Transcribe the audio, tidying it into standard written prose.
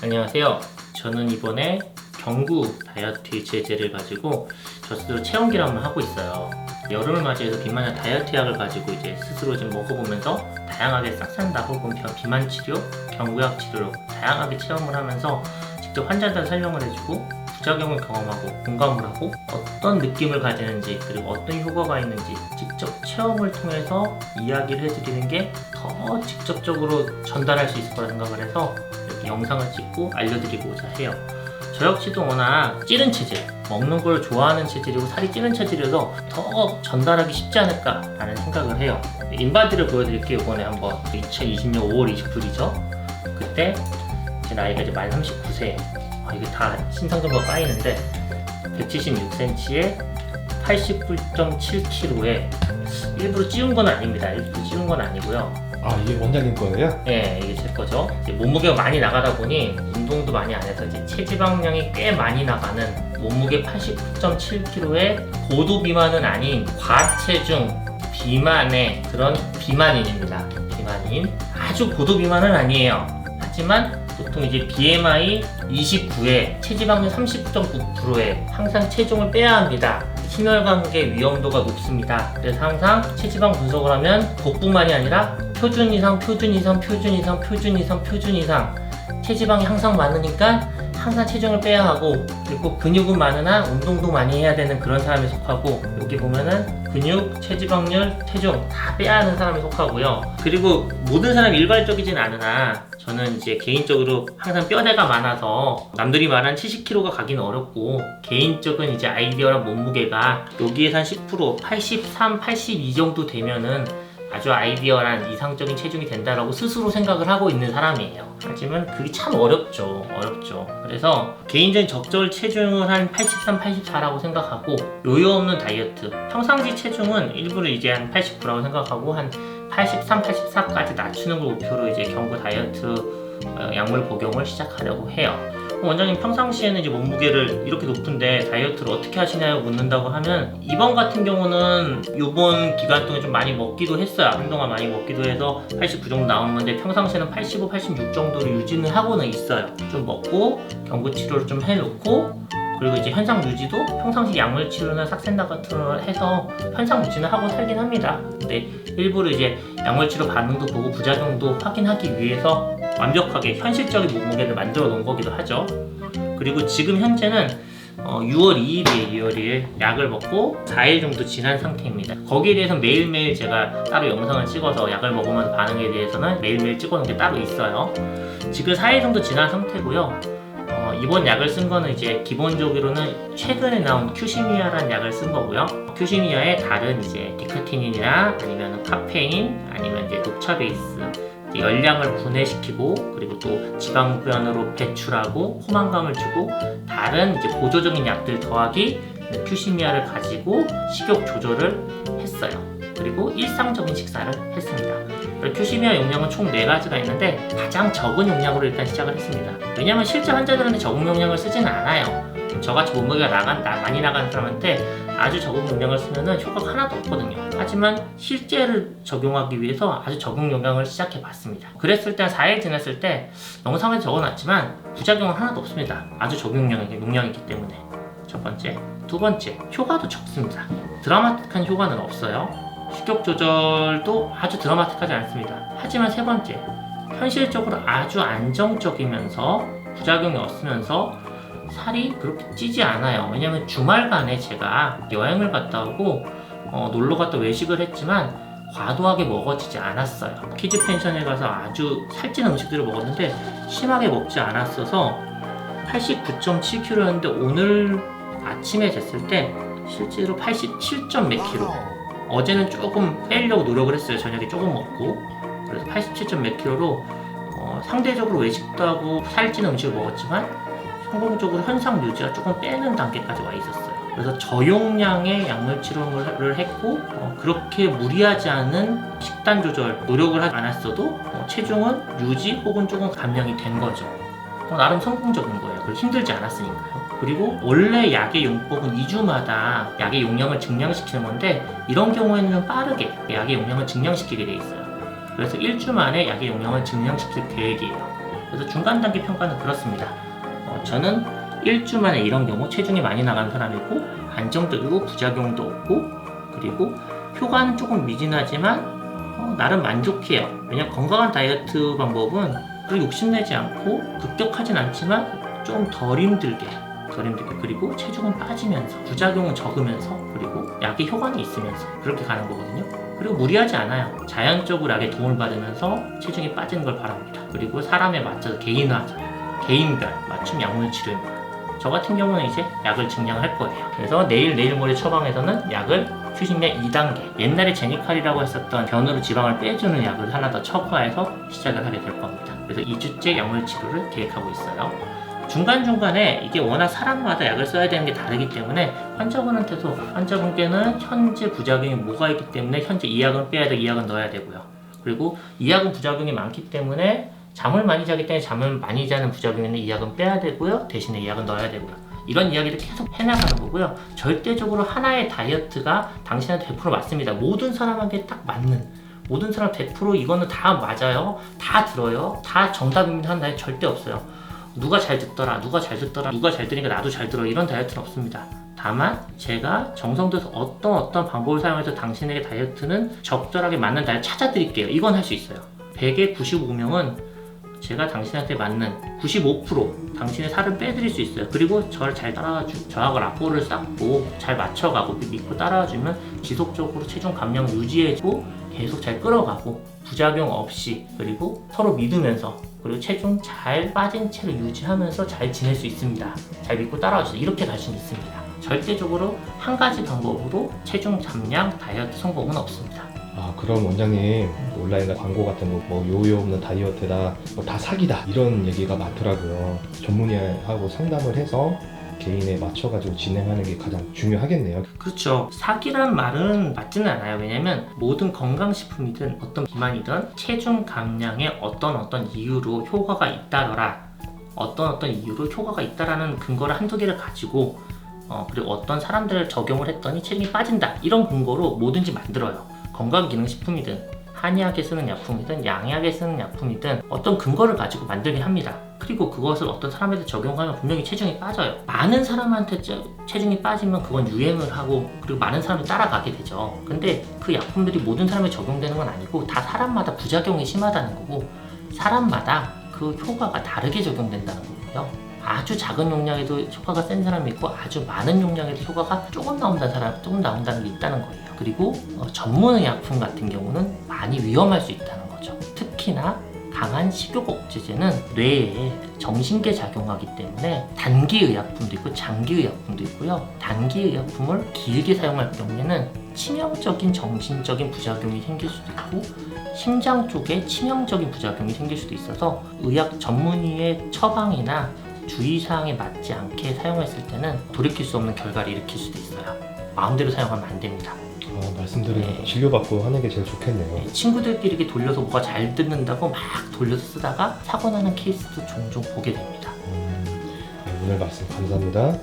안녕하세요. 저는 이번에 경구 다이어트 제제를 가지고 저 스스로 체험기를 한번 하고 있어요. 여름을 맞이해서 비만의 다이어트 약을 가지고 이제 스스로 좀 먹어보면서 다양하게 싹산다 혹은 비만 치료, 경구약 치료로 다양하게 체험을 하면서 직접 환자들 설명을 해주고 부작용을 경험하고 공감을 하고 어떤 느낌을 가지는지 그리고 어떤 효과가 있는지 직접 체험을 통해서 이야기를 해드리는 게 더 직접적으로 전달할 수 있을 거라 생각을 해서 이렇게 영상을 찍고 알려드리고자 해요. 저 역시도 워낙 찌른 체질, 먹는 걸 좋아하는 체질이고 살이 찌는 체질이라서 더 전달하기 쉽지 않을까라는 생각을 해요. 인바디를 보여드릴게요. 이번에 한번 2020년 5월 29일이죠. 그때 제 나이가 이제 만 39세. 이게 다 신상정보가 까이는데 176cm에 89.7kg에 일부러 찌운 건 아닙니다. 일부러 찌운 건 아니고요. 이게 원장님 거예요? 네, 이게 제 거죠. 이제 몸무게가 많이 나가다 보니 운동도 많이 안 해서 이제 체지방량이 꽤 많이 나가는 몸무게 89.7kg에 고도 비만은 아닌 과체중 비만의 그런 비만인입니다. 비만인. 아주 고도 비만은 아니에요. 하지만 보통 이제 BMI 29에 체지방률 39.9%에 항상 체중을 빼야 합니다. 심혈관계 위험도가 높습니다. 그래서 항상 체지방 분석을 하면 복부만이 아니라 표준 이상, 표준 이상, 표준 이상, 표준 이상, 표준 이상 체지방이 항상 많으니까 항상 체중을 빼야 하고, 그리고 근육은 많으나 운동도 많이 해야 되는 그런 사람에 속하고, 여기 보면은 근육, 체지방률, 체중 다 빼야 하는 사람에 속하고요. 그리고 모든 사람이 일괄적이진 않으나 저는 이제 개인적으로 항상 뼈대가 많아서 남들이 말한 70kg가 가기는 어렵고, 개인적인 이제 아이디어랑 몸무게가 여기에서 한 10%, 83, 82 정도 되면은 아주 아이디어란 이상적인 체중이 된다라고 스스로 생각을 하고 있는 사람이에요. 하지만 그게 참 어렵죠. 그래서 개인적인 적절 체중을 한 83, 84라고 생각하고, 요요 없는 다이어트, 평상시 체중은 일부러 이제 한 89라고 생각하고 한 83, 84까지 낮추는 걸 목표로 이제 경구 다이어트 약물 복용을 시작하려고 해요. 원장님 평상시에는 이제 몸무게를 이렇게 높은데 다이어트를 어떻게 하시냐고 묻는다고 하면, 이번 같은 경우는 이번 기간 동안 좀 많이 먹기도 했어요. 한동안 많이 먹기도 해서 89 정도 나온 건데, 평상시에는 85, 86 정도로 유지는 하고는 있어요. 좀 먹고 경구 치료를 좀 해놓고, 그리고 이제 현상 유지도 평상시 약물 치료나 삭센다 같은 걸 해서 현상 유지는 하고 살긴 합니다. 근데 일부러 이제 약물 치료 반응도 보고 부작용도 확인하기 위해서 완벽하게 현실적인 몸무게를 만들어 놓은 거기도 하죠. 그리고 지금 현재는 6월 2일이에요. 6월 2일 약을 먹고 4일 정도 지난 상태입니다. 거기에 대해서 매일매일 제가 따로 영상을 찍어서 약을 먹으면서 반응에 대해서는 매일매일 찍어놓은 게 따로 있어요. 지금 4일 정도 지난 상태고요. 이번 약을 쓴 거는 이제 기본적으로는 최근에 나온 큐시미아라는 약을 쓴 거고요. 큐시미아의 다른 이제 니코틴이나 아니면 카페인 아니면 이제 녹차 베이스, 열량을 분해시키고 그리고 또 지방변으로 배출하고 포만감을 주고 다른 이제 보조적인 약들 더하기 큐시미아를 가지고 식욕 조절을 했어요. 그리고 일상적인 식사를 했습니다. 큐시미아 용량은 총 4가지가 있는데 가장 적은 용량으로 일단 시작을 했습니다. 왜냐면 실제 환자들한테 적은 용량을 쓰지는 않아요. 저같이 몸무게가 많이 나가는 사람한테 아주 적은 용량을 쓰면은 효과가 하나도 없거든요. 하지만 실제를 적용하기 위해서 아주 적은 용량을 시작해 봤습니다. 그랬을 때 한 4일 지났을 때 영상에 적어놨지만 부작용은 하나도 없습니다. 아주 적은 용량이기 때문에. 첫 번째. 두 번째, 효과도 적습니다. 드라마틱한 효과는 없어요. 식욕 조절도 아주 드라마틱하지 않습니다. 하지만 세 번째, 현실적으로 아주 안정적이면서 부작용이 없으면서 살이 그렇게 찌지 않아요. 왜냐면 주말간에 제가 여행을 갔다 오고 놀러 갔다 외식을 했지만 과도하게 먹어지지 않았어요. 키즈 펜션에 가서 아주 살찐 음식들을 먹었는데 심하게 먹지 않았어서 89.7kg였는데 오늘 아침에 쟀을 때 실제로 87점 몇 kg. 어제는 조금 빼려고 노력을 했어요. 저녁에 조금 먹고. 그래서 87점 몇 kg로 상대적으로 외식도 하고 살찐 음식을 먹었지만 성공적으로 현상 유지가 조금 빼는 단계까지 와 있었어요. 그래서 저용량의 약물 치료를 했고 그렇게 무리하지 않은 식단 조절 노력을 하지 않았어도 체중은 유지 혹은 조금 감량이 된 거죠. 나름 성공적인 거예요. 그리고 힘들지 않았으니까요. 그리고 원래 약의 용법은 2주마다 약의 용량을 증량시키는 건데, 이런 경우에는 좀 빠르게 약의 용량을 증량시키게 돼 있어요. 그래서 1주 만에 약의 용량을 증량시킬 계획이에요. 그래서 중간 단계 평가는 그렇습니다. 저는 1주 만에 이런 경우 체중이 많이 나간 사람이고 안정적이고 부작용도 없고 그리고 효과는 조금 미진하지만 나름 만족해요. 왜냐면 건강한 다이어트 방법은 그렇게 욕심내지 않고 급격하진 않지만 좀 덜 힘들게 그리고 체중은 빠지면서 부작용은 적으면서 그리고 약의 효과는 있으면서 그렇게 가는 거거든요. 그리고 무리하지 않아요. 자연적으로 약의 도움을 받으면서 체중이 빠지는 걸 바랍니다. 그리고 사람에 맞춰서 개인화하자, 개인별 맞춤 약물 치료입니다. 저 같은 경우는 이제 약을 증량할 거예요. 그래서 내일 모레 처방에서는 약을 휴식량 2단계, 옛날에 제니칼이라고 했었던 변으로 지방을 빼주는 약을 하나 더 첨가해서 시작을 하게 될 겁니다. 그래서 2주째 약물 치료를 계획하고 있어요. 중간중간에 이게 워낙 사람마다 약을 써야 되는 게 다르기 때문에 환자분께는 현재 부작용이 뭐가 있기 때문에 현재 이 약은 빼야 되고 이 약은 넣어야 되고요. 그리고 이 약은 부작용이 많기 때문에 잠을 많이 자기 때문에 잠을 많이 자는 부작용이 있는 이 약은 빼야 되고요. 대신에 이 약은 넣어야 되고요. 이런 이야기를 계속 해나가는 거고요. 절대적으로 하나의 다이어트가 당신한테 100% 맞습니다. 모든 사람에게 딱 맞는, 모든 사람 100% 이거는 다 맞아요, 다 들어요, 다 정답입니다 하는 다이어트 절대 없어요. 누가 잘 듣더라, 누가 잘 들으니까 나도 잘 들어, 이런 다이어트는 없습니다. 다만 제가 정성들여서 어떤 방법을 사용해서 당신에게 다이어트는 적절하게 맞는 다이어트 찾아드릴게요. 이건 할 수 있어요. 100에 95명은 제가 당신한테 맞는 95% 당신의 살을 빼드릴 수 있어요. 그리고 저를 잘 따라와주고 저하고 라포를 쌓고 잘 맞춰가고 믿고 따라와주면 지속적으로 체중 감량을 유지해주고 계속 잘 끌어가고 부작용 없이 그리고 서로 믿으면서 그리고 체중 잘 빠진 채로 유지하면서 잘 지낼 수 있습니다. 잘 믿고 따라와주세요. 이렇게 갈 수는 있습니다. 절대적으로 한 가지 방법으로 체중 감량 다이어트 성공은 없습니다. 그럼 원장님 온라인 광고 같은 거 뭐 요요 없는 다이어트다, 뭐 다 사기다 이런 얘기가 많더라고요. 전문의하고 상담을 해서 개인에 맞춰가지고 진행하는 게 가장 중요하겠네요. 그렇죠. 사기란 말은 맞지는 않아요. 왜냐면 모든 건강식품이든 어떤 비만이든 체중 감량에 어떤 이유로 효과가 있다더라, 어떤 이유로 효과가 있다라는 근거를 한두 개를 가지고 그리고 어떤 사람들을 적용을 했더니 체중이 빠진다, 이런 근거로 뭐든지 만들어요. 건강기능식품이든 한의학에 쓰는 약품이든 양의학에 쓰는 약품이든 어떤 근거를 가지고 만들긴 합니다. 그리고 그것을 어떤 사람한테 적용하면 분명히 체중이 빠져요. 많은 사람한테 체중이 빠지면 그건 유행을 하고 그리고 많은 사람이 따라가게 되죠. 근데 그 약품들이 모든 사람에 적용되는 건 아니고 다 사람마다 부작용이 심하다는 거고 나라마다 그 효과가 다르게 적용된다는 거고요. 아주 작은 용량에도 효과가 센 사람이 있고 아주 많은 용량에도 효과가 조금 나온다는 게 있다는 거예요. 그리고 전문의약품 같은 경우는 많이 위험할 수 있다는 거죠. 특히나 강한 식욕 억제제는 뇌에 정신계 작용하기 때문에 단기의약품도 있고 장기의약품도 있고요. 단기의약품을 길게 사용할 경우에는 치명적인 정신적인 부작용이 생길 수도 있고 심장 쪽에 치명적인 부작용이 생길 수도 있어서 의학 전문의의 처방이나 주의사항에 맞지 않게 사용했을 때는 돌이킬 수 없는 결과를 일으킬 수도 있어요. 마음대로 사용하면 안 됩니다. 말씀드린 진료받고 하는 게 제일 좋겠네요. 친구들끼리 이렇게 돌려서 뭐가 잘 듣는다고 막 돌려서 쓰다가 사고 나는 케이스도 종종 보게 됩니다. 오늘 말씀 감사합니다.